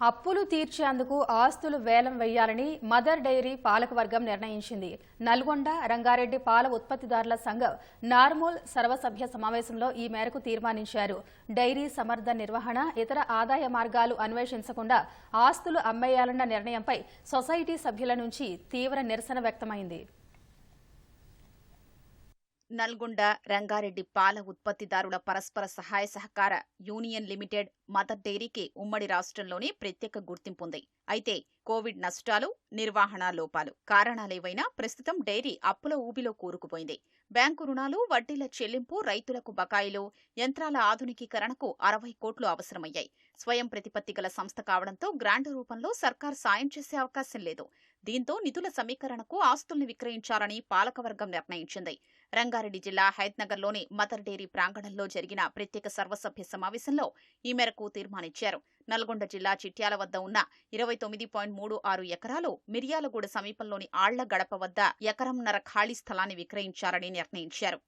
అప్పులు తీర్చేందుకు ఆస్తులు వేలం వేయాలని మదర్ డైరీ పాలకవర్గం నిర్ణయించింది. నల్గొండ రంగారెడ్డి పాల ఉత్పత్తిదారుల సంఘం నార్మూల్ సర్వసభ్య సమావేశంలో ఈ మేరకు తీర్మానించారు. డైరీ సమర్థ నిర్వహణ, ఇతర ఆదాయ మార్గాలు అన్వేషించకుండా ఆస్తులు అమ్మేయాలన్న నిర్ణయంపై సొసైటీ సభ్యుల నుంచి తీవ్ర నిరసన వ్యక్తమైంది. నల్గొండ రంగారెడ్డి పాల ఉత్పత్తిదారుల పరస్పర సహాయ సహకార యూనియన్ లిమిటెడ్ మదర్ డైరీకి ఉమ్మడి రాష్ట్రంలోనే ప్రత్యేక గుర్తింపుంది. అయితే కోవిడ్ నష్టాలు, నిర్వహణ లోపాలు కారణాలేవైనా ప్రస్తుతం డైరీ అప్పుల ఊబిలో కూరుకుపోయింది. బ్యాంకు రుణాలు, వడ్డీల చెల్లింపు, రైతులకు బకాయిలు, యంత్రాల ఆధునికీకరణకు 60 కోట్లు అవసరమయ్యాయి. స్వయం ప్రతిపత్తి గల సంస్థ కావడంతో గ్రాంట్ రూపంలో సర్కార్ సాయం చేసే అవకాశం లేదు. దీంతో నిధుల సమీకరణకు ఆస్తుల్ని విక్రయించాలని పాలకవర్గం నిర్ణయించింది. రంగారెడ్డి జిల్లా హైత్నగర్లోని మదర్ డైరీ ప్రాంగణంలో జరిగిన ప్రత్యేక సర్వసభ్య సమావేశంలో ఈ మేరకు తీర్మానించారు. నల్గొండ జిల్లా చిట్యాల వద్ద ఉన్న 29.36 ఎకరాలు, మిర్యాలగూడ సమీపంలోని ఆళ్ల గడప వద్ద ఎకరంన్నర ఖాళీ స్థలాన్ని విక్రయించాలని నిర్ణయించారు.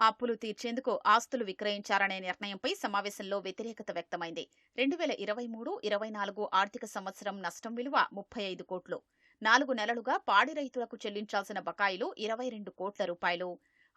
అప్పులు తీర్చేందుకు ఆస్తులు విక్రయించారనే నిర్ణయంపై సమావేశంలో వ్యతిరేకత వ్యక్తమైంది. 2023-24 ఆర్థిక సంవత్సరం నష్టం విలువ 35 కోట్లు. 4 నెలలుగా పాడి రైతులకు చెల్లించాల్సిన బకాయిలు 22 కోట్ల రూపాయలు.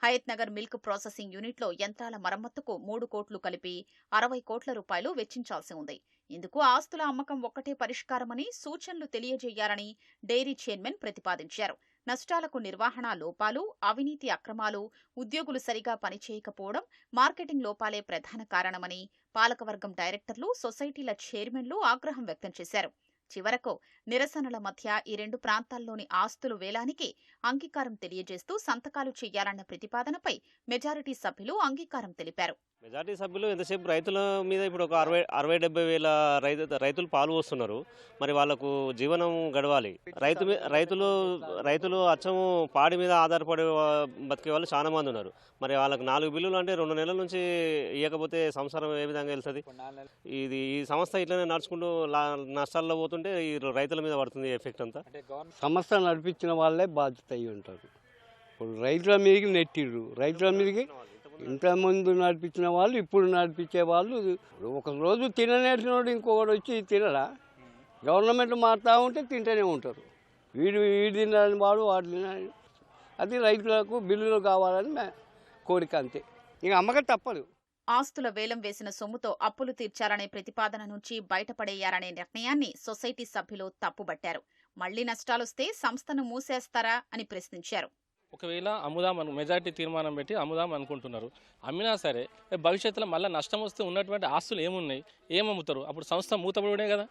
హయత్నగర్ మిల్క్ ప్రాసెసింగ్ యూనిట్లో యంత్రాల మరమ్మతుకు 3 కోట్లు కలిపి 60 కోట్ల రూపాయలు వెచ్చించాల్సి ఉంది. ఇందుకు ఆస్తుల అమ్మకం ఒక్కటే పరిష్కారమని సూచనలు తెలియజేయాలని డైరీ చైర్మన్ ప్రతిపాదించారు. నష్టాలకు నిర్వహణ లోపాలు, అవినీతి అక్రమాలు, ఉద్యోగులు సరిగా పనిచేయకపోవడం, మార్కెటింగ్ లోపాలే ప్రధాన కారణమని పాలకవర్గం డైరెక్టర్లు, సొసైటీల చైర్మన్లు ఆగ్రహం వ్యక్తం చేశారు. చివరకు నిరసనల మధ్య ఈ 2 ప్రాంతాల్లోని ఆస్తులు వేలానికి అంగీకారం తెలియజేస్తూ సంతకాలు చేయాలన్న ప్రతిపాదనపై మెజారిటీ సభ్యులు అంగీకారం తెలిపారు. మెజార్టీ సభ్యులు ఎంతసేపు రైతుల మీద ఇప్పుడు ఒక 60-70 వేల రైతులు పాలు పోస్తున్నారు. మరి వాళ్ళకు జీవనం గడవాలి. రైతులు అచ్చము పాడి మీద ఆధారపడే బతికే వాళ్ళు చాలా మంది ఉన్నారు. మరి వాళ్ళకు 4 బిల్లులు అంటే 2 నెలల నుంచి ఇవ్వకపోతే సంసారం ఏ విధంగా వెళ్తుంది? ఈ సంస్థ ఇట్లనే నడుచుకుంటూ నష్టాల్లో పోతుంటే ఈ రైతుల మీద పడుతుంది ఎఫెక్ట్ అంతా. సంస్థ నడిపించిన వాళ్ళే బాధ్యత అయ్యి ఉంటారు. ఇప్పుడు రైతుల మీదకి నెట్టిర్రు, రైతుల మీదకి ఇంతకుముందు నడిపించిన వాళ్ళు, ఇప్పుడు నడిపించే వాళ్ళు. ఒక రోజు తిననేటినోడు ఇంకొకటి వచ్చి తినరా? గవర్నమెంట్ మారుతూ ఉంటే తింటూనే ఉంటారు. వీడు తినని వాడు వాడు తినని. అది రైతులకు బిల్లులు కావాలని కోరిక, అంతే. ఇక అమ్మకం తప్పదు. ఆస్తుల వేలం వేసిన సొమ్ముతో అప్పులు తీర్చాలనే ప్రతిపాదన నుంచి బయటపడేయాలనే నిర్ణయాన్ని సొసైటీ సభ్యులు తప్పుబట్టారు. మళ్లీ నష్టాలొస్తే సంస్థను మూసేస్తారా అని ప్రశ్నించారు. ఒకవేళ అమ్ముదాం మెజార్టీ తీర్మానం పెట్టి అమ్ముదాం అనుకుంటున్నారు. అమ్మినా సరే భవిష్యత్తులో మళ్ళీ నష్టం వస్తే ఉన్నటువంటి ఆస్తులు ఏమున్నాయి, ఏమమ్ముతారు? అప్పుడు సంస్థ మూతపడే కదా.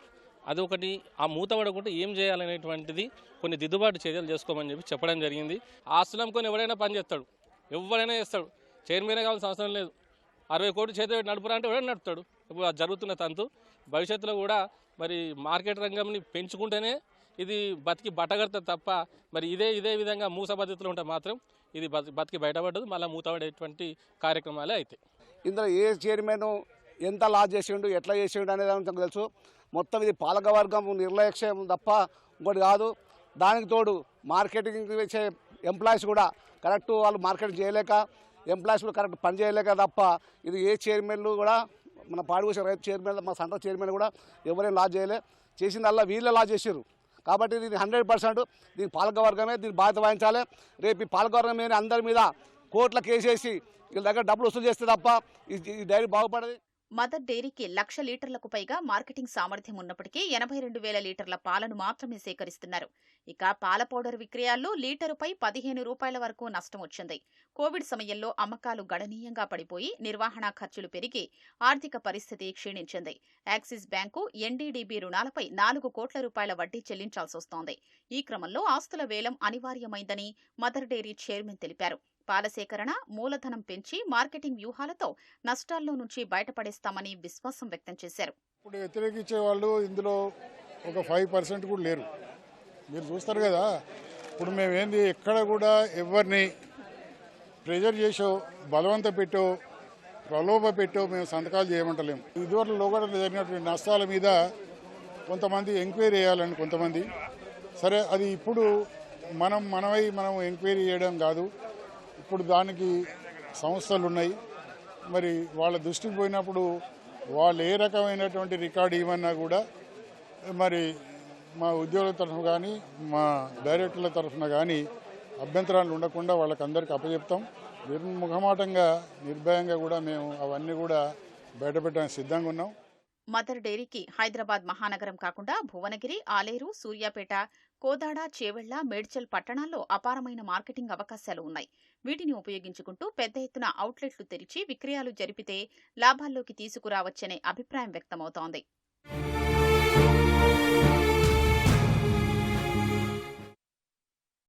అది ఒకటి. ఆ మూతపడకుండా ఏం చేయాలనేటువంటిది కొన్ని దిద్దుబాటు చర్యలు చేసుకోమని చెప్పడం జరిగింది. ఆస్తులు అమ్ముకొని ఎవడైనా పని చేస్తాడు, ఎవడైనా చేస్తాడు. చైర్మనే కావాల్సిన అవసరం లేదు. 60 కోట్లు చేతి నడుపురా అంటే ఎవడైనా నడుపుతాడు. ఇప్పుడు అది జరుగుతున్న తంతు. భవిష్యత్తులో కూడా మరి మార్కెట్ రంగంని పెంచుకుంటేనే ఇది బతికి బట్టగడతా తప్ప మరి ఇదే విధంగా మూస పద్ధతిలో ఉంటే మాత్రం ఇది బతికి బయటపడదు. మళ్ళీ మూతపడేటువంటి కార్యక్రమాలే అవుతాయి. ఇందులో ఏ చైర్మన్ ఎంత లాస్ చేసిండు, ఎట్లా చేసిండు అనేది మనకు తెలుసు. మొత్తం ఇది పాలకవర్గం నిర్లక్ష్యం తప్ప ఇంకోటి కాదు. దానికి తోడు మార్కెటింగ్ చేసే ఎంప్లాయీస్ కూడా కరెక్ట్ వాళ్ళు మార్కెటింగ్ చేయలేక, ఎంప్లాయీస్ కూడా కరెక్ట్ పని చేయలేక తప్ప ఇది ఏ చైర్మన్లు కూడా, మన పాడుకోసే రైతు చైర్మన్, మా సెంట్రల్ చైర్మన్ కూడా ఎవరైనా లాస్ చేయలే. చేసిందల్లా వీళ్ళే లాస్ చేసారు. కాబట్టి ఇది 100% దీని పాలకవర్గమే దీన్ని బాధ్యత వహించాలి. రేపు ఈ పాలకవర్గం మీద అందరి మీద కోర్టుల కేసేసి వీళ్ళ దగ్గర డబ్బులు వసూలు చేస్తే తప్ప ఈ డైరీ బాగుపడదు. మదర్ డైరీకి 1,00,000 లీటర్లకు పైగా మార్కెటింగ్ సామర్థ్యం ఉన్నప్పటికీ 82,000 లీటర్ల పాలను మాత్రమే సేకరిస్తున్నారు. ఇక పాల పౌడర్ విక్రయాల్లో లీటరుపై 15 రూపాయల వరకు నష్టం వచ్చింది. కోవిడ్ సమయంలో అమ్మకాలు గణనీయంగా పడిపోయి నిర్వహణ ఖర్చులు పెరిగి ఆర్థిక పరిస్థితి క్షీణించింది. యాక్సిస్ బ్యాంకు ఎన్డీడీబీ రుణాలపై 4 కోట్ల రూపాయల వడ్డీ చెల్లించాల్సొస్తోంది. ఈ క్రమంలో ఆస్తుల వేలం అనివార్యమైందని మదర్ డైరీ చైర్మన్ తెలిపారు. పాల సేకరణ, మూలధనం పెంచి మార్కెటింగ్ వ్యూహాలతో నష్టాల్లో నుంచి బయటపడేస్తామని విశ్వాసం వ్యక్తం చేశారు. ఇప్పుడు వ్యతిరేకించే వాళ్ళు ఇందులో ఒక 5% కూడా లేరు. మీరు చూస్తారు కదా. ఇప్పుడు మేమేంది ఎక్కడ కూడా ఎవరిని ప్రెజర్ చేసో, బలవంత పెట్టో, ప్రలోభ పెట్టో మేము సంతకాలు చేయమంటలేము. ఇదివరకు లోగడ జరిగినటువంటి నష్టాల మీద కొంతమంది ఎంక్వైరీ చేయాలని కొంతమంది. సరే, అది ఇప్పుడు మనం ఎంక్వైరీ చేయడం కాదు. ఇప్పుడు దానికి సంస్థలు ఉన్నాయి. మరి వాళ్ళ దృష్టికి పోయినప్పుడు వాళ్ళు ఏ రకమైనటువంటి రికార్డు ఇవ్వన్నా కూడా మరి మా ఉద్యోగుల తరఫున కానీ మా డైరెక్టర్ల తరఫున కానీ అభ్యంతరాలు ఉండకుండా వాళ్ళకందరికీ అప్పచెప్తాం. నిర్ముఖమాటంగా నిర్భయంగా కూడా మేము అవన్నీ కూడా బయటపెట్టడానికి సిద్ధంగా ఉన్నాం. మదర్ డైరీకి హైదరాబాద్ మహానగరం కాకుండా భువనగిరి, ఆలేరు, సూర్యాపేట, కోదాడ, చేవెళ్ల, మేడ్చల్ పట్టణాల్లో అపారమైన మార్కెటింగ్ అవకాశాలు ఉన్నాయి. వీటిని ఉపయోగించుకుంటూ పెద్ద ఎత్తున అవుట్లెట్లు తెరిచి విక్రయాలు జరిపితే లాభాల్లోకి తీసుకురావచ్చనే అభిప్రాయం వ్యక్తమవుతోంది.